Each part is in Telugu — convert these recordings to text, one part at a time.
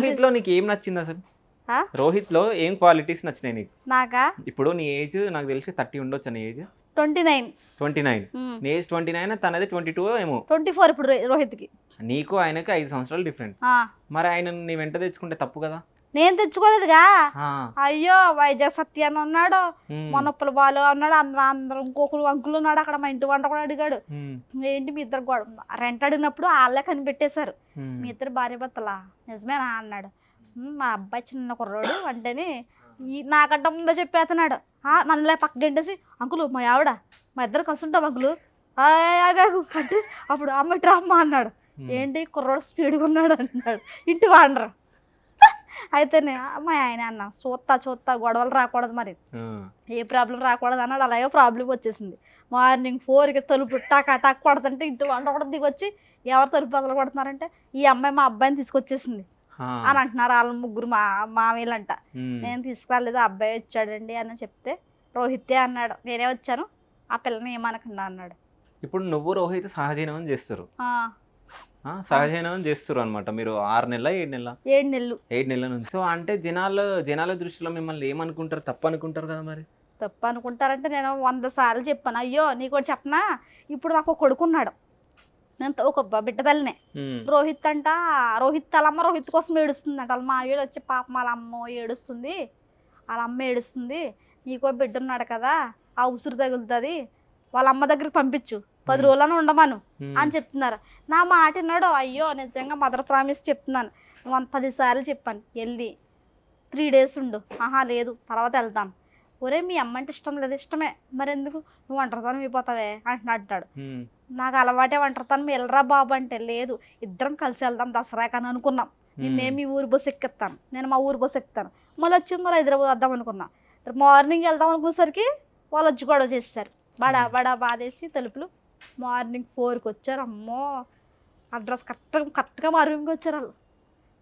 రోహిత్ లో నీకు ఏం నచ్చింది అసలు? రోహిత్ లో ఏం క్వాలిటీస్ నచ్చినాయి నీకు? నాకా ఇప్పుడు నీ ఏజ్ నాకు తెలిసి 30 ఉండొచ్చు. నీ ఏజ్ 29. నీ ఏజ్ 29, తనది 22 ఏమో. 24 ఇప్పుడు రోహిత్కి. నీకు ఆయనకి 5 సంవత్సరాలు డిఫరెంట్. మరి ఆయన నీ వెంట తెచ్చుకుంటే తప్పు కదా? నేను తెచ్చుకోలేదుగా. అయ్యో వైజాగ్ సత్య అని ఉన్నాడు, మొన్నప్పుల బాలు అన్నాడు, అందరూ ఇంకొకరు అంకులు ఉన్నాడు అక్కడ. మా ఇంటి వంట కూడా అడిగాడు, ఏంటి మీ ఇద్దరు రెంట్ అడిగినప్పుడు వాళ్ళే కనిపెట్టేశారు, మీ ఇద్దరు భార్య భర్తలా నిజమేనా అన్నాడు. మా అబ్బాయి చిన్న కుర్రోడు అంటేనే నాకంట ముందో చెప్పేస్తున్నాడు. నన్నులే పక్క గంటేసి, అంకులు మా ఆవిడ మా ఇద్దరు కలిసి ఉంటాం అంకులు అంటే అప్పుడు అమ్మ డ్రామా అన్నాడు. ఏంటి కుర్రోడు స్పీడ్గా ఉన్నాడు అన్నాడు, ఇంటి వాడరు. అయితేనే మా ఆయన అన్న చూస్తా గొడవలు రాకూడదు, మరి ఏ ప్రాబ్లం రాకూడదు అన్నాడు. అలాగే ప్రాబ్లం వచ్చేసింది. మార్నింగ్ 4కి తలుపు టాక్ కొడుతుంటే ఇంటి వంట కూడా దిగొచ్చి ఎవరు తలుపు బదులు కొడుతున్నారంటే ఈ అమ్మాయి మా అబ్బాయిని తీసుకొచ్చేసింది అని అంటున్నారు వాళ్ళ ముగ్గురు మామయ్యలంట. నేను తీసుకురాలేదు, అబ్బాయి వచ్చాడండి అని చెప్తే రోహితే అన్నాడు. నేనే వచ్చాను, ఆ పిల్లని ఏమనకుండా అన్నాడు. ఇప్పుడు నువ్వు రోహిత్ సహజీవనం చేస్తారు, సహజీవనం చేస్తారు అనమాట. మీరు 6 నెలల 7 నెలల నుంచి. సో అంటే జనాల దృష్టిలో మిమ్మల్ని ఏమనుకుంటారు? తప్పు అనుకుంటారు కదా. మరి తప్పు అనుకుంటారంటే నేను 100 సార్లు చెప్పాను. అయ్యో నీకు కూడా చెప్పనా, ఇప్పుడు నాకు కొడుకున్నాడు, నేను ఒక బిడ్డ తల్లినే. రోహిత్ వాళ్ళమ్మ రోహిత్ కోసం ఏడుస్తుంది అంట. వాళ్ళ మావేడు వచ్చి పాపం వాళ్ళ అమ్మ ఏడుస్తుంది, వాళ్ళ అమ్మ ఏడుస్తుంది, నీకో బిడ్డ ఉన్నాడు కదా, ఆ ఉసురు తగులుతుంది, వాళ్ళ అమ్మ దగ్గరికి పంపించు, 10 రోజులను ఉండమను అని చెప్తున్నారు. నా మాట విన్నాడు. అయ్యో నిజంగా మదర్ ప్రామిస్ చెప్తున్నాను, 10 సార్లు చెప్పాను, వెళ్ళి 3 days ఉండు. లేదు తర్వాత వెళ్తాం. ఒరే మీ అమ్మ అంటే ఇష్టం లేదు. ఇష్టమే, మరి ఎందుకు నువ్వు ఒంటరితనం అయిపోతావే అంటున్నాడు. నాకు అలవాటే ఒంటరితనం, వెళ్ళరా బాబు అంటే లేదు ఇద్దరం కలిసి వెళ్దాం దసరాకి అని అనుకున్నాం. నిన్నేమి మీ ఊరు బస్సు ఎక్కిస్తాను, నేను మా ఊరు బస్సు ఎక్కుతాను. మళ్ళీ వచ్చి ఇంకో హైదరాబాద్ వద్దాం అనుకున్నా. మార్నింగ్ వెళ్దాం అనుకునేసరికి వాళ్ళు వచ్చి గొడవ చేసేసారు, బడా బాధేసి తలుపులు. మార్నింగ్ 4కి వచ్చారు. అమ్మో అడ్రస్ కరెక్ట్గా మా రూమ్కి వచ్చారు వాళ్ళు.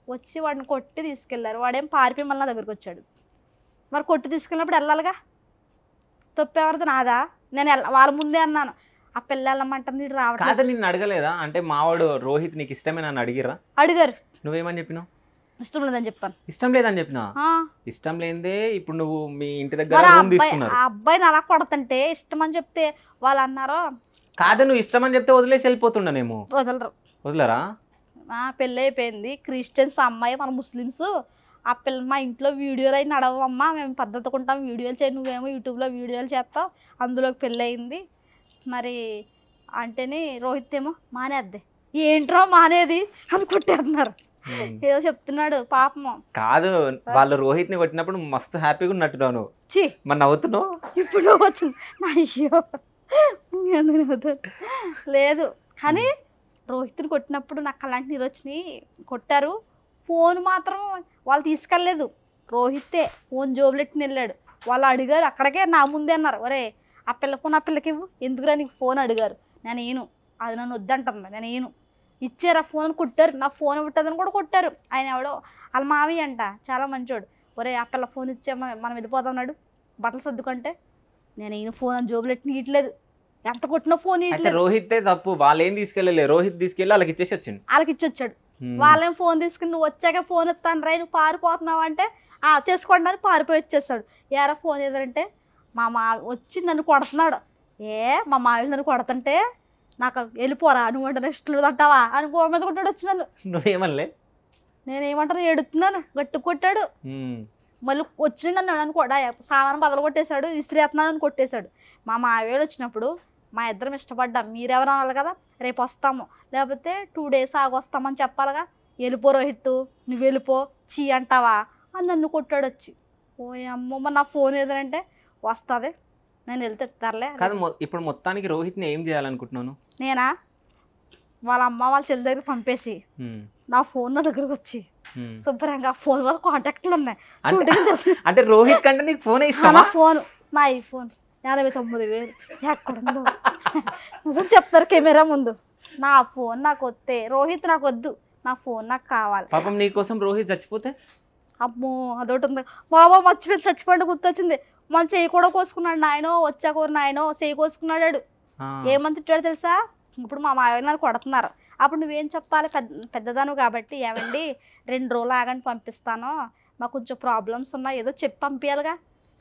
వచ్చి వాడిని కొట్టి తీసుకెళ్లారు. వాడేం పారిపోయి మళ్ళీ నా దగ్గరికి వచ్చాడు. మరి కొట్టి తీసుకెళ్ళినప్పుడు వెళ్ళాలిగా, తప్పెవరిది నాదా? నేను వాళ్ళ ముందే అన్నాను, ఆ పిల్ల వెళ్ళమంటుంది రావట్లేదు. నిన్ను అడగలేదా? అంటే మావాడు రోహిత్ నీకు ఇష్టమే నన్ను అడిగారు. నువ్వేమని చెప్పినావు? ఇష్టం లేదని చెప్పాను. ఇష్టం లేదని చెప్పినా? ఇష్టం లేదే. ఇప్పుడు నువ్వు మీ ఇంటి దగ్గర ఆ అబ్బాయిని అలా కొడతంటే ఇష్టం అని చెప్తే వాళ్ళు అన్నారు. కాదు నువ్వు ఇష్టం అని చెప్తే వదిలేసి వెళ్ళిపోతుండనేమో. వదలరా? పెళ్ళి అయిపోయింది, క్రిస్టియన్స్ అమ్మాయి, మన ముస్లిమ్స్. ఆ పిల్ల మా ఇంట్లో వీడియోలు అయి నడవమ్మా, మేము పద్ధతికుంటాం, వీడియోలు చేయి, నువ్వేమో యూట్యూబ్లో వీడియోలు చేస్తావు, అందులోకి పెళ్ళి అయింది మరి అంటేనే రోహిత్ ఏమో మానేద్ది. ఏంట్రా మానేది అని కొట్టేస్తున్నారు. ఏదో చెప్తున్నాడు పాపం. కాదు వాళ్ళు రోహిత్ ని కొట్టినప్పుడు మస్తు హ్యాపీగా ఉన్నట్టున్నాను. మరి నవ్వుతున్నావు ఇప్పుడు వచ్చింది. అయ్యో లేదు కానీ రోహిత్ని కొట్టినప్పుడు నాకు అలాంటి నీరు వచ్చినాయి. కొట్టారు. ఫోన్ మాత్రం వాళ్ళు తీసుకెళ్ళలేదు, రోహితే ఫోన్ జోబులెట్టుని వెళ్ళాడు. వాళ్ళు అడిగారు అక్కడికే నా ముందే అన్నారు, ఒరే ఆ పిల్ల ఫోన్ ఆ పిల్లకి ఇవ్వు, ఎందుకురా నీకు ఫోన్ అడిగారు. నేను అది నన్ను వద్దంటుంది, నేను ఇచ్చారు ఆ ఫోన్. కొట్టారు, నా ఫోన్ ఇవ్వటదని కూడా కొట్టారు. ఆయన ఎవడో వాళ్ళ మావి అంట, చాలా మంచోడు. ఒరే ఆ పిల్ల ఫోన్ ఇచ్చే మనం వెళ్ళిపోతున్నాడు, బట్టలు సర్దుకుంటే నేను ఫోన్ అని జోబులెట్టుని ఇట్లేదు, ఎంత కొట్టిన ఫోన్ ఇట్లేదు. రోహితే తప్పు, వాళ్ళు ఏం తీసుకెళ్ళలే, రోహిత్ తీసుకెళ్ళి వాళ్ళకి ఇచ్చేసి వచ్చింది. వాళ్ళకి ఇచ్చి వచ్చాడు. వాళ్ళేం ఫోన్ తీసుకుని నువ్వు వచ్చాక ఫోన్ ఇస్తాను రా, నువ్వు పారిపోతున్నావు అంటే చేసుకోండి అని పారిపోయి వచ్చేస్తాడు. ఎరా ఫోన్ ఏదంటే మా వచ్చి నన్ను కొడుతున్నాడు. మా మావిడి నన్ను కొడుతుంటే నాకు వెళ్ళిపోరా, నువ్వు అంటే నెక్స్ట్ అంటావా అని మీద కొట్టాడు వచ్చి నన్ను. నువ్వేమనలే? నేనేమంటాను, ఎడుతున్నాను, గట్టి కొట్టాడు. మళ్ళీ వచ్చి నన్ను కూడా సామాను బదలు కొట్టేశాడు, ఇస్త్రీ ఎత్తున్నాను అని కొట్టేశాడు. మా మావేడు వచ్చినప్పుడు మా ఇద్దరం ఇష్టపడ్డాం, మీరెవరు అనాలి కదా, రేపు వస్తాము లేకపోతే 2 days ఆగొస్తామని చెప్పాలిగా. వెళ్ళిపో రోహిత్, నువ్వు వెళ్ళిపో, చీ అంటావా అని నన్ను కొట్టాడు వచ్చి. ఓ అమ్మమ్మ నా ఫోన్ ఏదంటే వస్తుంది, నేను వెళ్తే ఎత్తారులే. కాదు ఇప్పుడు మొత్తానికి రోహిత్ని ఏం చేయాలనుకుంటున్నాను? నేనా వాళ్ళ అమ్మ వాళ్ళ చెల్లి దగ్గర పంపేసి నా ఫోన్ నా దగ్గరకు వచ్చి శుభ్రంగా ఫోన్ వల్ల కాంటాక్ట్లు ఉన్నాయి. అంటే రోహిత్ కంటే నీకు ఫోన్ ఇష్టమా? ఫోన్ నా ఐఫోన్ 59,000 ఎక్కడుందో నిజం చెప్తారు కెమెరా ముందు. నా ఫోన్ నాకు వస్తే, రోహిత్ నాకు వద్దు, నా ఫోన్ నాకు కావాలి. పాపం నీకోసం రోహిత్ చచ్చిపోతే? అమ్మో అదొకటి ఉంది బాబా, మర్చిపోయి చచ్చిపోయింది గుర్తొచ్చింది. మన చెయ్యి కూడా కోసుకున్నాడు నాయనో, వచ్చాకూర నాయనో చెయ్యి కోసుకున్నాడు. ఏమని తిట్టాడు తెలుసా? ఇప్పుడు మా మావయ్య నన్ను కొడుతున్నారు, అప్పుడు నువ్వేం చెప్పాలి? పెద్దదాను కాబట్టి, ఏమండి 2 రోజులు ఆగండి పంపిస్తాను, మాకు కొంచెం ప్రాబ్లమ్స్ ఉన్నాయి, ఏదో చెప్పి పంపించాలిగా.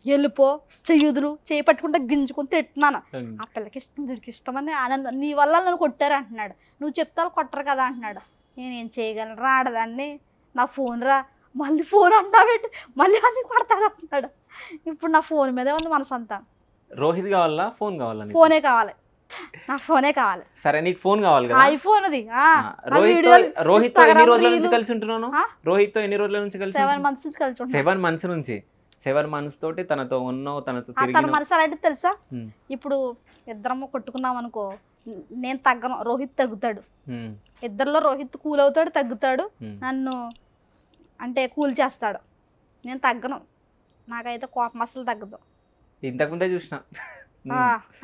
వెళ్ళిపో, చెయ్యుదులు, చేయి పట్టుకుంటే గింజుకుని తిట్టున్నాను. ఆ పిల్లకి ఇష్టం, వీడికి ఇష్టం అని నీ వల్ల నన్ను కొట్టారు అంటున్నాడు. నువ్వు చెప్తా కొట్టరు కదా అంటున్నాడు. నేనేం చేయగలను రా, ఆడదాన్ని, నా ఫోన్ రా, మళ్ళీ ఫోన్ అంటావేంటి, మళ్ళీ అన్ని కొడతా అంటున్నాడు. ఇప్పుడు నా ఫోన్ మీదే ఉంది మనసంతా. రోహిత్ కావాలా ఫోన్ కావాలా? ఫోనే కావాలి, నా ఫోనే కావాలి. సరే నీకు ఫోన్ కావాలి కదా, ఐఫోన్ అది. రోహిత్ తో ఎన్ని రోజుల నుంచి కలిసి ఉంటున్నాను? రోహిత్ తో ఎన్ని రోజుల నుంచి కలిసి? 7 months నుంచి కలిసి. 7 months నుంచి. 7 months తోటి తనతో ఉన్నావు, తనతో తన తిరిగి. మనసు అలాంటిది తెలుసా? ఇప్పుడు ఇద్దరము కొట్టుకున్నాం అనుకో, నేను తగ్గను, రోహిత్ తగ్గుతాడు. ఇద్దరిలో రోహిత్ కూల్ అవుతాడు, తగ్గుతాడు, నన్ను అంటే కూల్ చేస్తాడు. నేను తగ్గను, నాకైతే కోపం అసలు తగ్గదు. ఇంతకుముందే చూసిన.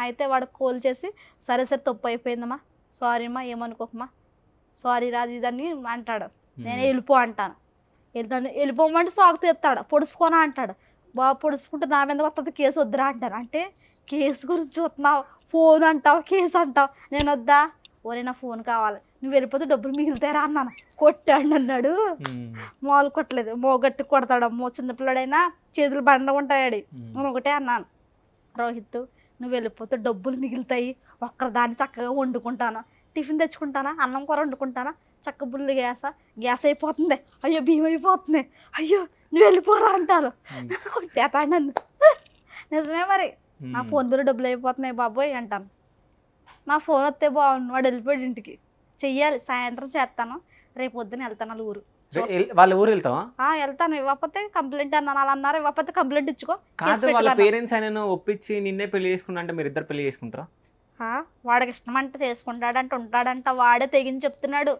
అయితే వాడు కూల్ చేసి, సరే సరే తప్పు అయిపోయిందమ్మా, సారీ అమ్మా, ఏమనుకోకమ్మా, సారీ రాదు ఇదని అంటాడు. నేనే వెళ్ళిపో అంటాను. వెళ్ళిపోమంటే సాగు తీస్తాడు, పొడుచుకోనా అంటాడు. బాగా పొడుచుకుంటే నా మీద వస్తుంది, కేసు వద్దురా అంటాను. అంటే కేసు గురించి చూస్తున్నావు, ఫోన్ అంటావు, కేసు అంటావు, నేను వద్దా? ఓరే నా ఫోన్ కావాలి, నువ్వు వెళ్ళిపోతే డబ్బులు మిగులుతారా అన్నాను. కొట్టాడు అన్నాడు. మాలు కొట్టలేదు, మోగట్టి కొడతాడు. చిన్నపిల్లడైనా చేతులు బండ ఉంటాయాడు. నేను ఒకటే అన్నాను, రోహిత్ నువ్వు వెళ్ళిపోతే డబ్బులు మిగులుతాయి, ఒక్కదాన్ని చక్కగా వండుకుంటాను, టిఫిన్ తెచ్చుకుంటానా, అన్నం కూర వండుకుంటానా, చక్క బుల్లి గ్యాస్ అయిపోతుంది, అయ్యో బియ్యం అయిపోతుంది, అయ్యో నువ్వు వెళ్ళిపోరా అంటారు. కొట్టేతాడు నన్ను. నిజమే మరి, నా ఫోన్ బిల్లు డబ్బులు అయిపోతున్నాయి బాబోయ్ అంటాను. నా ఫోన్ వస్తే బాగుండు, వాడు వెళ్ళిపోయాడు ఇంటికి. చెయ్యాలి, సాయంత్రం చేస్తాను, రేపు పొద్దున వెళ్తాను వాళ్ళ ఊరు. వాళ్ళ ఊరు వెళ్తావా? వెళ్తాను. ఇవ్వకపోతే కంప్లైంట్ అన్నాను, అలా అన్నారు. ఇవ్వకపోతే కంప్లైంట్ ఇచ్చుకో. కాదు, వాళ్ళ పేరెంట్స్ ఆయన ఒప్పించి నిన్నే పెళ్లి చేసుకుంటా అంటే మీరు ఇద్దరు పెళ్లి చేసుకుంటారా? వాడికి ఇష్టం అంటే చేసుకుంటాడంట, ఉంటాడంట, వాడే తెగించి చెప్తున్నాడు.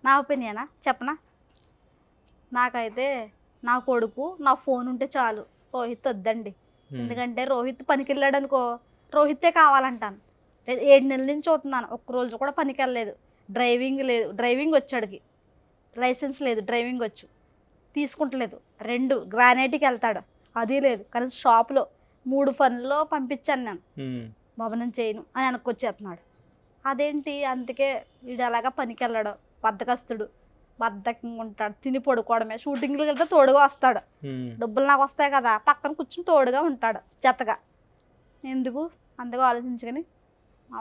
నా ఒపీనియనా చెప్పనా? నాకైతే నా కొడుకు నా ఫోన్ ఉంటే చాలు, రోహిత్ వద్దండి. ఎందుకంటే రోహిత్ పనికి వెళ్ళాడు అనుకో, రోహితే కావాలంటాను. 7 నెలల నుంచి చూస్తున్నాను, ఒక్కరోజు కూడా పనికి వెళ్ళలేదు. డ్రైవింగ్ లేదు, డ్రైవింగ్ వచ్చాడికి, లైసెన్స్ లేదు, డ్రైవింగ్ వచ్చు, తీసుకుంటలేదు. 2 గ్రానైట్కి వెళ్తాడు, అది లేదు. కానీ షాప్లో 3 పనుల్లో పంపించాను నేను, భవనం చేయను అని వెనక్కొచ్చేస్తున్నాడు. అదేంటి, అందుకే వీడు అలాగా పనికి వెళ్ళాడు, బద్దకస్తుడు, బద్దకంగా ఉంటాడు, తిని పడుకోవడమే. షూటింగ్కి వెళ్తే తోడుగా వస్తాడు, డబ్బులు నాకు వస్తాయి కదా, పక్కన కూర్చుని తోడుగా ఉంటాడు జతగా. ఎందుకు అందుకు ఆలోచించుకొని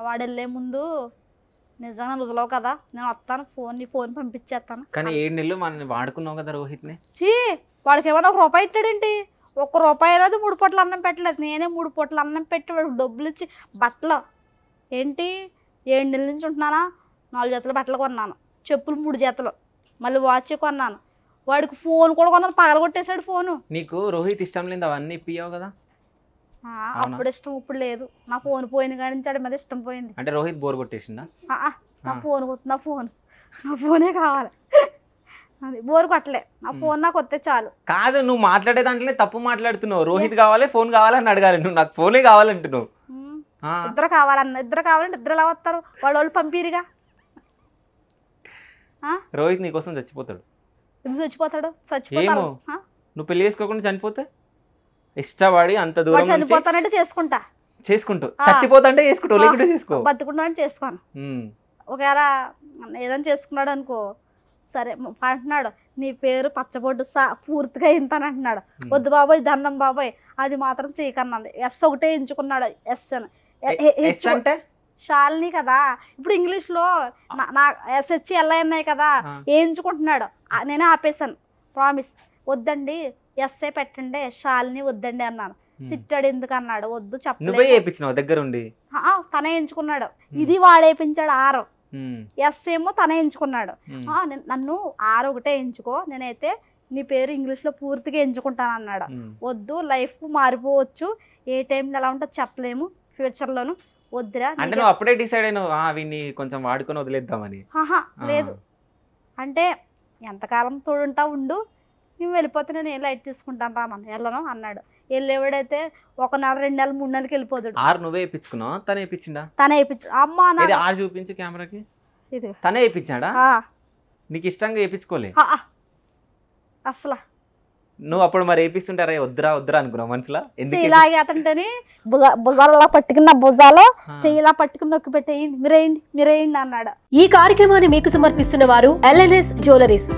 వాడు వెళ్ళే ముందు నిజంగా వదలవు కదా, నేను వస్తాను, ఫోన్ పంపించేస్తాను. కానీ 7 నెలలు మనం వాడుకున్నావు కదా రోహిత్ని. వాడికి ఏమైనా 1 రూపాయి ఇట్టాడేంటి? 1 రూపాయి లేదు, 3 పూట్ల అన్నం పెట్టలేదు. నేనే 3 పూట్ల అన్నం పెట్టి వాడికి డబ్బులు ఇచ్చి, బట్టలు ఏంటి 7 నెలల నుంచి ఉంటున్నానా, 4 జతలు బట్టలు కొన్నాను, చెప్పులు 3 జతలు, మళ్ళీ వాచ్ కొన్నాను. వాడికి ఫోన్ కూడా కొన్నాను, పగలగొట్టేశాడు ఫోను. నీకు రోహిత్ ఇష్టం లేదు అవన్నీ ఇప్పియావు కదా? అప్పుడు ఇష్టం, ఇప్పుడు లేదు. నా ఫోన్ పోయిన కాడి నుంచి వాడి మీద ఇష్టం పోయింది. అంటే రోహిత్ బోర్ కొట్టేసిందా? నా ఫోనే కావాలి. అది బోర్ కొట్టలే, నా ఫోన్ నాకు వస్తే చాలు. కాదు, నువ్వు మాట్లాడే దాంట్లోనే తప్పు మాట్లాడుతున్నావు. రోహిత్ కావాలి, ఫోన్ కావాలని అడగాలి, నువ్వు నాకు ఫోనే కావాలంటున్నావు. ఇద్దరు కావాలంటే ఇద్దరు ఎలా వస్తారు? వాళ్ళు పంపిరిగా. రోహిత్ నీకోసం చచ్చిపోతాడు. ఎందుకు చచ్చిపోతాడు? చచ్చిపోతాడు. నువ్వు పెళ్లి చేసుకోకుండా చనిపోతే ఇష్టపడి అంత దూరం చనిపోతానంటే చేసుకుంటావు, చచ్చిపోతా అంటే చేసుకుంటావు, లేకుంటే చేసుకో. బతుకుంటానంటే చేసుకోను. ఒకవేళ ఏదైనా చేసుకున్నాడు అనుకో, సరే అంటున్నాడు, నీ పేరు పచ్చబొట్టు పూర్తిగా ఇంతని అంటున్నాడు. వద్దు బాబోయ్, దండం బాబోయ్, అది మాత్రం చేయకన్నాడు. ఎస్ ఒకటే ఎంచుకున్నాడు, ఎస్ అంటే శాలిని కదా. ఇప్పుడు ఇంగ్లీష్లో నా ఎస్హెచ్ ఎల్ఐ కదా, వేయించుకుంటున్నాడు. నేనే ఆపేశాను, ప్రామిస్ వద్దండి, ఎస్ఏ పెట్టండి, శాలిని వద్దండి అన్నాను. తిట్టాడు, ఎందుకు అన్నాడు. వద్దు చెప్పలేదు, దగ్గర ఉండి తనే ఎంచుకున్నాడు. ఇది వాడేపించాడు 6, ఎస్ ఏమో తనే ఎంచుకున్నాడు. నన్ను 6 ఒకటే ఎంచుకో, నేనైతే నీ పేరు ఇంగ్లీష్లో పూర్తిగా ఎంచుకుంటాను అన్నాడు. వద్దు, లైఫ్ మారిపోవచ్చు, ఏ టైంలో ఎలా ఉంటుందో చెప్పలేము, ఫ్యూచర్లోను, వద్దురా. అంటే నువ్వు అప్పుడే డిసైడ్ అయినావు వీడిని కొంచెం వాడుకొని వదిలేద్దామని? లేదు, అంటే ఎంతకాలం తోడుంటా ఉండు, నువ్వు వెళ్ళిపోతే నేను ఏం లైట్ తీసుకుంటాను రా మనం వెళ్ళను అన్నాడు. వెళ్ళేవాడైతే 1 నెల 2 నెలలు 3 నెలలకి వెళ్ళిపోతాడు. 6 నువ్వే వేయించుకున్నావు, తనే వేయించిండా? తనే వేయించాడు. అమ్మా 6 చూపించు కెమెరాకి. ఇది తనే వేయించాడా? నీకు ఇష్టంగా వేయించుకోలే అసలు? నువ్వు అప్పుడు మరి వేపిస్తుంటారా వద్దురా వద్దురా అనుకున్నావు మనసులో? ఎందుకు ఇలాగే అతనితోని భుజాలలో పట్టుకున్న భుజాలో చెయ్యిలా పట్టుకుని నొక్కి పెట్టేయండి, మీరేయండి అన్నాడు. ఈ కార్యక్రమాన్ని మీకు సమర్పిస్తున్న వారు LNS జ్యువెలరీస్.